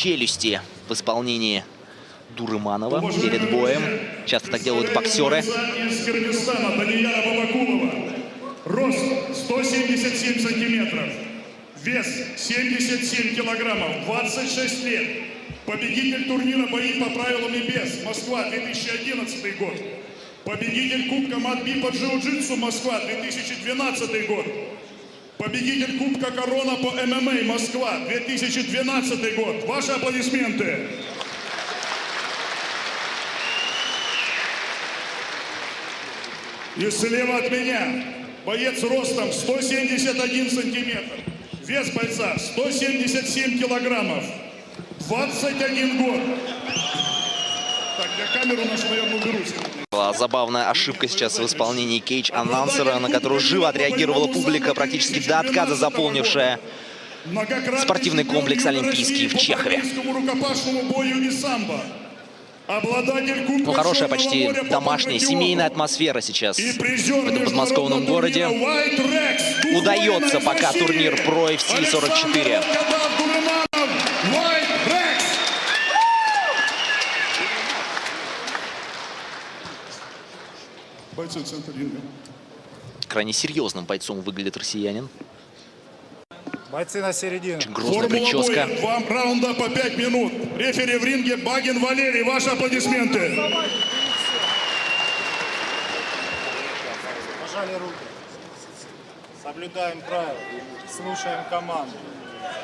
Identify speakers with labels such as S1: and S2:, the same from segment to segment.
S1: челюсти в исполнении Дурыманова перед боем. Часто так делают боксеры.
S2: Из Кыргызстана Данияра Бабакулова. Рост 177 сантиметров. Вес 77 килограммов. 26 лет. Победитель турнира «Бои по правилам небес». Москва, 2011 год. Победитель Кубка Матби по джиу-джитсу. Москва, 2012 год. Победитель Кубка Корона по ММА. Москва, 2012 год. Ваши аплодисменты. И слева от меня боец ростом 171 сантиметр. Вес бойца 177 килограммов. 21 год. Так, я камеру нашу, наверное, уберусь.
S1: Была забавная ошибка сейчас в исполнении кейдж-анонсера, на которую живо отреагировала публика, практически до отказа заполнившая спортивный комплекс «Олимпийский» в Чехове. Ну, хорошая, почти домашняя, семейная атмосфера сейчас в этом подмосковном городе. Удается пока турнир Pro FC 44. Крайне серьезным бойцом выглядит россиянин.
S3: Бойцы на середине.
S1: Очень грозная прическа.
S2: 2 раунда по 5 минут. Рефери в ринге Багин Валерий. Ваши аплодисменты.
S3: Пожали руки. Соблюдаем правила. Слушаем команду.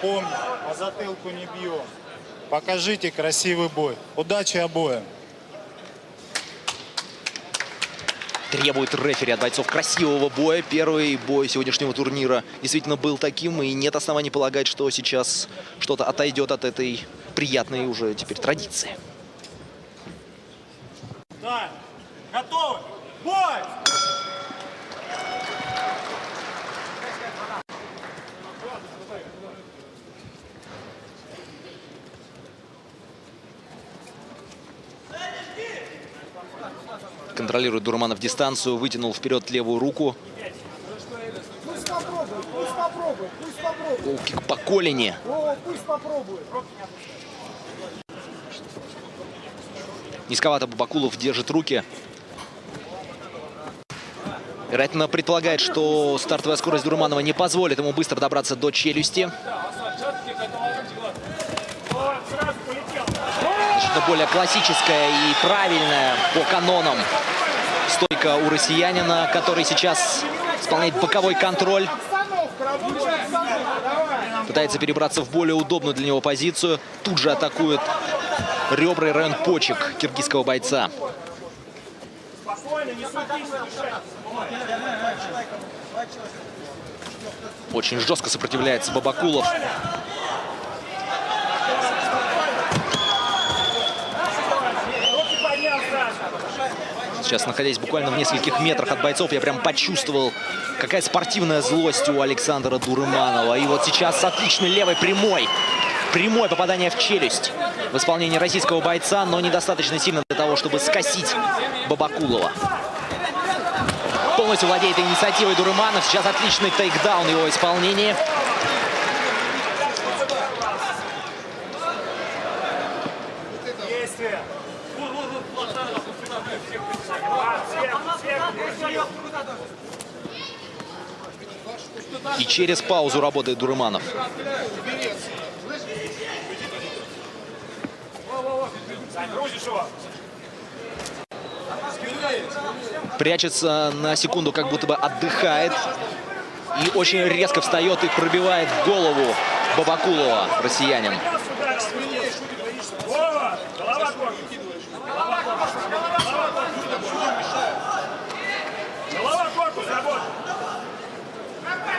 S3: Помни, по затылку не бьем. Покажите красивый бой. Удачи обоим.
S1: Требует рефери от бойцов красивого боя. Первый бой сегодняшнего турнира действительно был таким, и нет оснований полагать, что сейчас что-то отойдет от этой приятной уже теперь традиции.
S3: Да, готовы! Бой!
S1: Контролирует Дурыманов дистанцию, вытянул вперед левую руку.
S4: Пусть попробует.
S1: Лоу-кик по колени.
S4: Пусть попробует.
S1: Низковато Бабакулов держит руки. Вероятно, предполагает, что стартовая скорость Дурыманова не позволит ему быстро добраться до челюсти. Значительно более классическая и правильная по канонам стойка у россиянина, который сейчас исполняет боковой контроль. Пытается перебраться в более удобную для него позицию. Тут же атакует ребра и район почек киргизского бойца. Очень жестко сопротивляется Бабакулов. Сейчас, находясь буквально в нескольких метрах от бойцов, я прям почувствовал, какая спортивная злость у Александра Дурыманова. И вот сейчас отличный левый прямой. Прямое попадание в челюсть в исполнении российского бойца, но недостаточно сильно для того, чтобы скосить Бабакулова. Полностью владеет инициативой Дурыманов. Сейчас отличный тейкдаун в его исполнении. И через паузу работает Дурыманов. Прячется на секунду, как будто бы отдыхает. И очень резко встает и пробивает голову Бабакулова, россиянин.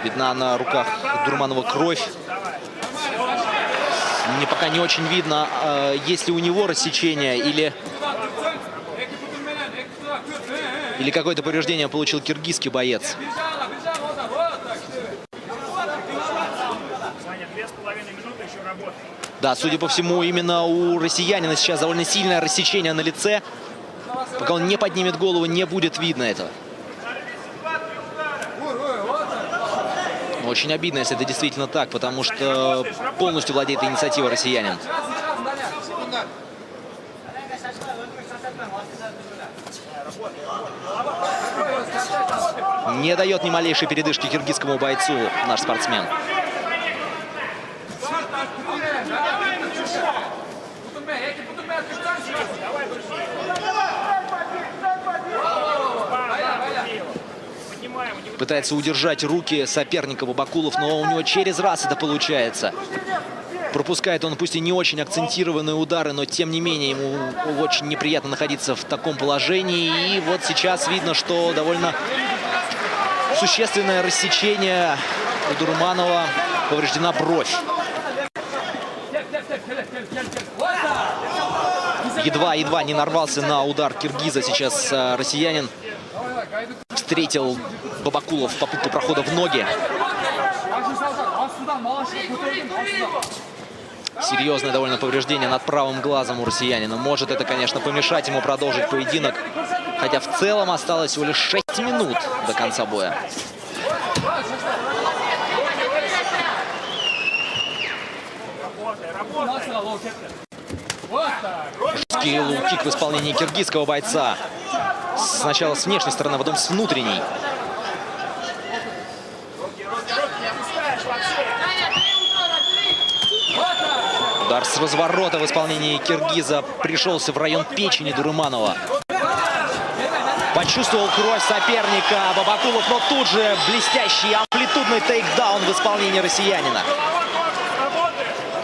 S1: Видна на руках Дурыманова кровь. Мне пока не очень видно, есть ли у него рассечение или какое-то повреждение получил киргизский боец. Да, судя по всему, именно у россиянина сейчас довольно сильное рассечение на лице. Пока он не поднимет голову, не будет видно этого. Очень обидно, если это действительно так, потому что полностью владеет инициативой россиянин. Не дает ни малейшей передышки киргизскому бойцу наш спортсмен. Пытается удержать руки соперника Бабакулов, но у него через раз это получается. Пропускает он пусть и не очень акцентированные удары, но тем не менее ему очень неприятно находиться в таком положении. И вот сейчас видно, что довольно существенное рассечение у Дурманова. Повреждена бровь. Едва не нарвался на удар киргиза сейчас россиянин. Встретил Бабакулов попытку прохода в ноги. Серьезное довольно повреждение над правым глазом у россиянина. Может это, конечно, помешать ему продолжить поединок. Хотя в целом осталось всего лишь 6 минут до конца боя. Жесткий лоу-кик в исполнении киргизского бойца. Сначала с внешней стороны, а потом с внутренней. Удар с разворота в исполнении киргиза пришелся в район печени Дурманова. Почувствовал кровь соперника Бабакулов, но тут же блестящий амплитудный тейкдаун в исполнении россиянина.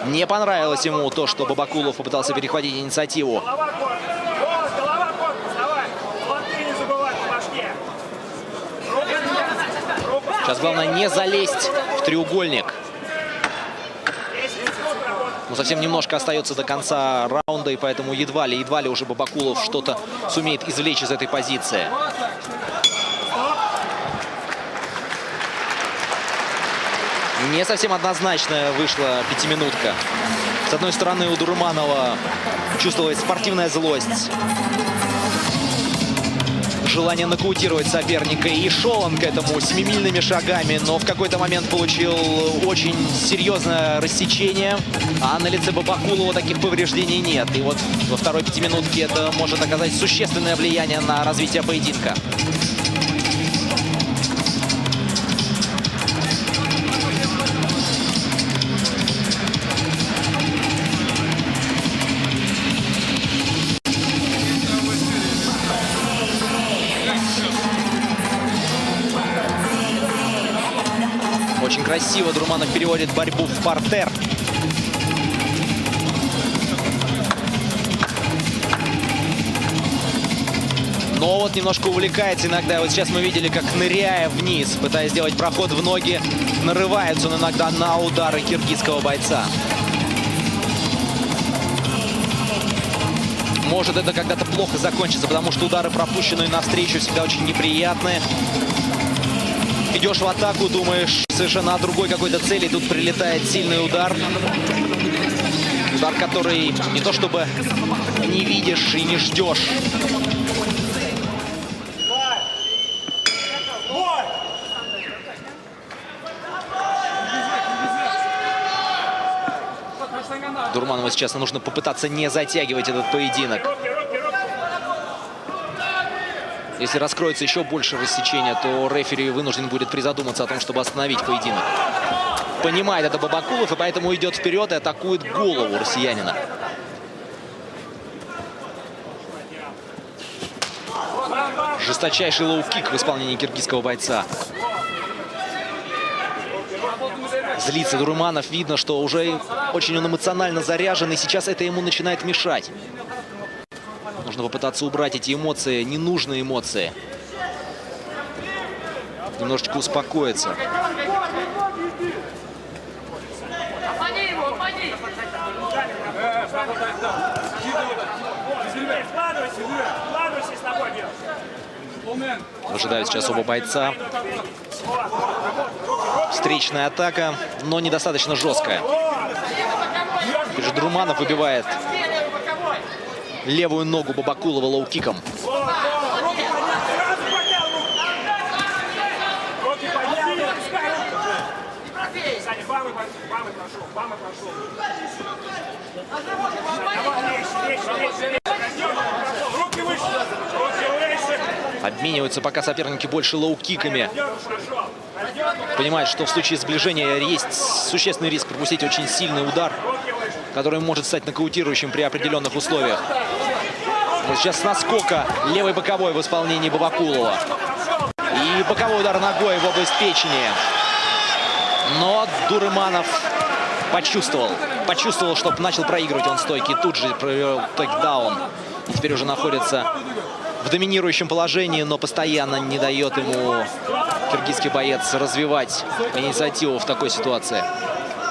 S1: Не понравилось ему то, что Бабакулов попытался перехватить инициативу. Сейчас главное не залезть в треугольник. Но совсем немножко остается до конца раунда, и поэтому едва ли уже Бабакулов что-то сумеет извлечь из этой позиции. Не совсем однозначная вышла пятиминутка. С одной стороны, у Дурманова чувствовалась спортивная злость, желание нокаутировать соперника. И шел он к этому семимильными шагами, но в какой-то момент получил очень серьезное рассечение. А на лице Бабакулова таких повреждений нет. И вот во второй пятиминутке это может оказать существенное влияние на развитие поединка. Очень красиво Дурманов переводит борьбу в партер. Но вот немножко увлекается иногда. Вот сейчас мы видели, как, ныряя вниз, пытаясь сделать проход в ноги, нарывается он иногда на удары киргизского бойца. Может это когда-то плохо закончится, потому что удары, пропущенные навстречу, всегда очень неприятные. Идешь в атаку, думаешь совершенно о другой какой-то цели, тут прилетает сильный удар. Удар, который не то чтобы не видишь и не ждешь. Дурманову сейчас нужно попытаться не затягивать этот поединок. Если раскроется еще больше рассечения, то рефери вынужден будет призадуматься о том, чтобы остановить поединок. Понимает это Бабакулов, и поэтому идет вперед и атакует голову россиянина. Жесточайший лоу-кик в исполнении киргизского бойца. Злится Дурманов, видно, что уже очень он эмоционально заряжен, и сейчас это ему начинает мешать. Нужно попытаться убрать эти эмоции, ненужные эмоции. Немножечко успокоиться. Ожидают сейчас оба бойца. Встречная атака, но недостаточно жесткая. Теперь же Дурманов выбивает левую ногу Бабакулова лоу-киком. Обмениваются пока соперники больше лоу-киками. Понимают, что в случае сближения есть существенный риск пропустить очень сильный удар, который может стать нокаутирующим при определенных условиях. Вот сейчас с наскока левый боковой в исполнении Бабакулова. И боковой удар ногой в область печени. Но Дурыманов почувствовал, что начал проигрывать он стойки. Тут же провел тейкдаун. И теперь уже находится в доминирующем положении, но постоянно не дает ему киргизский боец развивать инициативу в такой ситуации.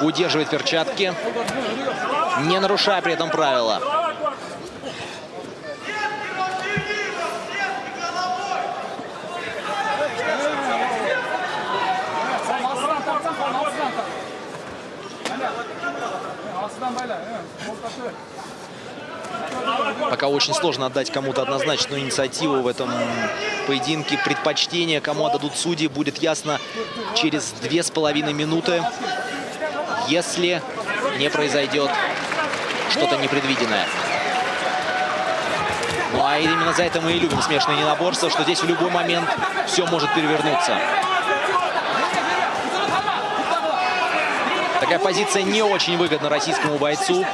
S1: Удерживает перчатки, не нарушая при этом правила. Пока очень сложно отдать кому-то однозначную инициативу в этом поединке. Предпочтение, кому отдадут судьи, будет ясно через 2,5 минуты, если не произойдет что-то непредвиденное. Ну а именно за это мы и любим смешанные единоборства, что здесь в любой момент все может перевернуться. Такая позиция не очень выгодна российскому бойцу.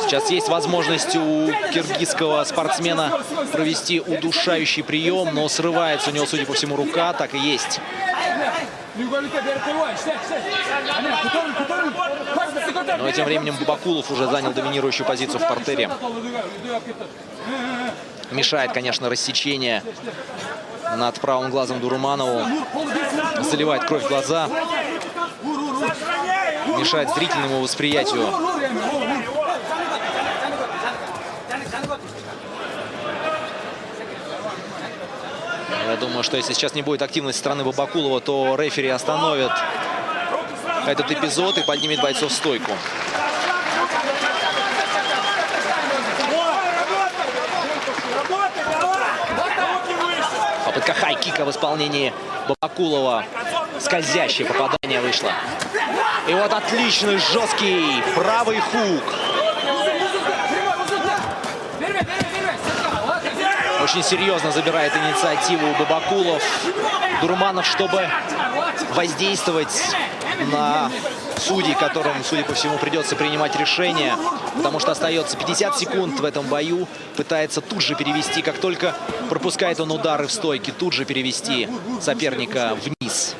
S1: Сейчас есть возможность у киргизского спортсмена провести удушающий прием, но срывается у него, судя по всему, рука. Так и есть. Но тем временем Бабакулов уже занял доминирующую позицию в партере. Мешает, конечно, рассечение над правым глазом Дурыманову. Заливает кровь в глаза. Мешает зрительному восприятию. Я думаю, что если сейчас не будет активности со стороны Бабакулова, то рефери остановит этот эпизод и поднимет бойцов в стойку. Попытка хай-кика в исполнении Бабакулова. Скользящее попадание вышло. И вот отличный жесткий правый хук. Очень серьезно забирает инициативу Бабакулов. Дурыманов, чтобы воздействовать на судей, которым, судя по всему, придется принимать решение, потому что остается 50 секунд в этом бою, пытается тут же перевести, как только пропускает он удары в стойке, тут же перевести соперника вниз.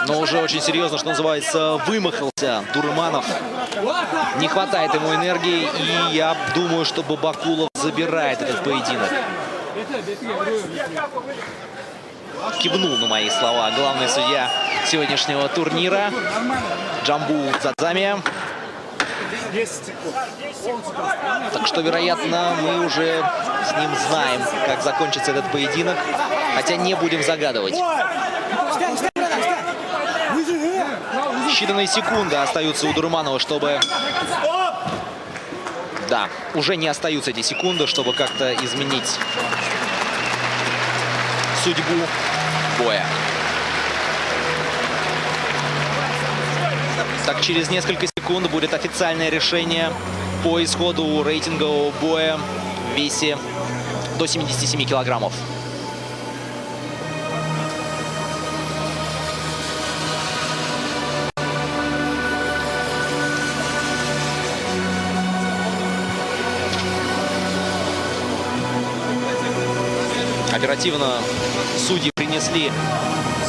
S1: Но уже очень серьезно, что называется, вымахался Дурыманов. Не хватает ему энергии, и я думаю, что Бабакулов забирает этот поединок. Кивнул на мои слова главный судья сегодняшнего турнира Джамбул Дзадзами. Так что, вероятно, мы уже с ним знаем, как закончится этот поединок, хотя не будем загадывать. Считанные секунды остаются у Дурыманова, чтобы... Да, уже не остаются эти секунды, чтобы как-то изменить судьбу боя. Так, через несколько секунд будет официальное решение по исходу рейтингового боя в весе до 77 килограммов. Оперативно судьи принесли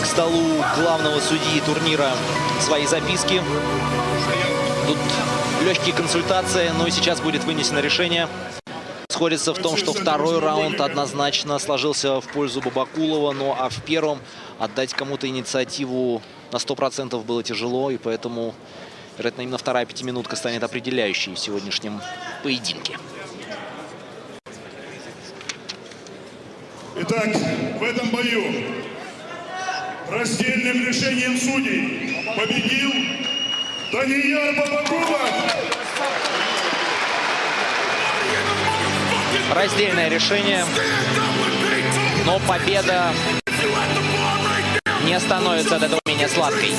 S1: к столу главного судьи турнира свои записки. Тут легкие консультации, но и сейчас будет вынесено решение. Сходится в том, что второй раунд однозначно сложился в пользу Бабакулова, ну а в первом отдать кому-то инициативу на 100% было тяжело, и поэтому, вероятно, именно вторая пятиминутка станет определяющей в сегодняшнем поединке.
S2: Итак, в этом бою раздельным решением судей победил Данияр Бабакулов.
S1: Раздельное решение. Но победа не становится от этого менее сладкой.